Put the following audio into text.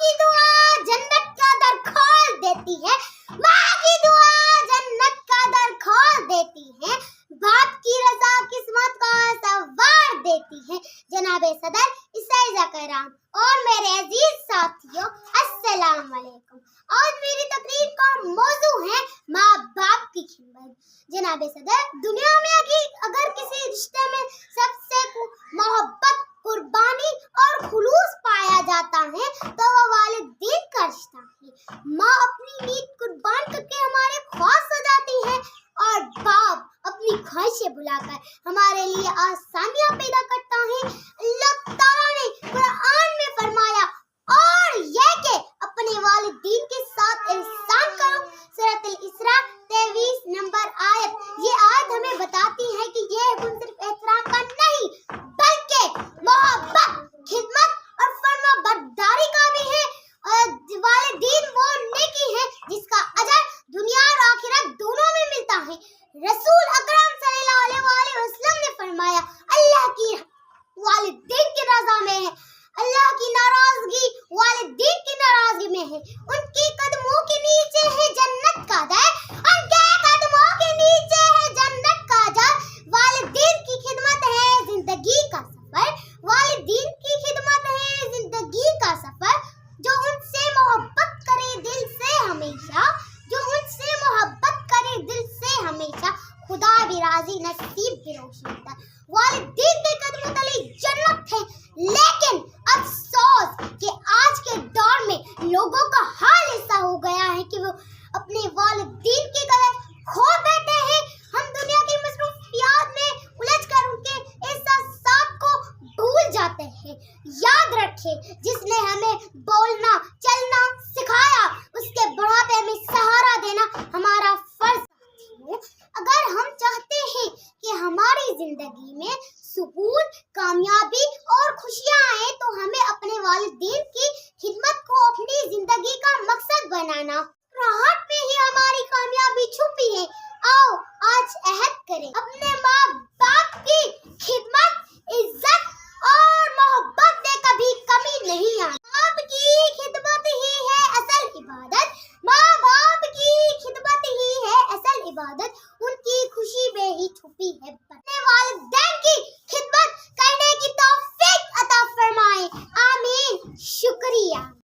की दुआ जन्नत का दर खोल देती है, माँ की दुआ जन्नत का दर खोल देती है, बाप की रजा किस्मत को संवार देती है। जनाब सदर इस्साइज़ा करम और मेरे अजीज साथियों, अस्सलाम वालेकुम। आज मेरी तकरीर का मौजू है माँ बाप की खिदमत। जनाब सदर, दुनिया में अगर किसी रिश्ते में सबसे मोहब्बत, कुर्बानी और खुलूस पाया जाता है तो वो वालिदैन का रिश्ता है। माँ अपनी नींद कुर्बान करके हमारे ख्वास हो जाती है और बाप अपनी ख्वाहिशें बुलाकर हमारे लिए आसानियां पैदा करता है। अल्लाह ताला ने कुरान में फरमाया, और यह कि अपने वालिदैन के साथ एहसान करो। सूरह इसरा 23 नंबर आयत। ये आयत हमें बताती है कि ये हुक्म सिर्फ एहतराम का नहीं बल्कि मोहब्बत, खिदमत और फर्माबरदारी का भी है। वालिदैन वो नेकी है जिसका अजर दुनिया और आखिरत दोनों में मिलता है। रसूल अकरम सल्लल्लाहु अलैहि वसल्लम ने फरमाया, अल्लाह की वालिदैन की रज़ा में है, अल्लाह की नाराजगी वालिदैन की नाराजगी में है। उनकी कदमों के नीचे है जन्नत का दर, उनके कदमों के नीचे है जन्नत का दर। वालिदैन की खिदमत है जिंदगी का सफर, वालिदैन की खिदमत है जिंदगी का सफर। जो उनसे मोहब्बत करे दिल से हमेशा, जो उनसे मोहब्बत करे दिल से हमेशा, खुदा भी राजी नसीब भी रोशन होता। वालिदैन के कदमों तले जन्नत है, लेकिन अफसोस कि आज के दौर में लोगों का हाल ऐसा हो गया है कि वो अपने वालिदैन की कदर खो बैठे हैं। हम दुनिया की मसरूफियात में उलझकर उनके एहसासात को भूल जाते हैं। याद रखें, जिसने हमें बोलना चलना सिखाया, उसके बुढ़ापे में सहारा देना हमारा फर्ज है। अगर हम चाहते हैं कि हमारी जिंदगी में सुकून, कामयाबी और खुशियां आए तो हमें अपने वालिदैन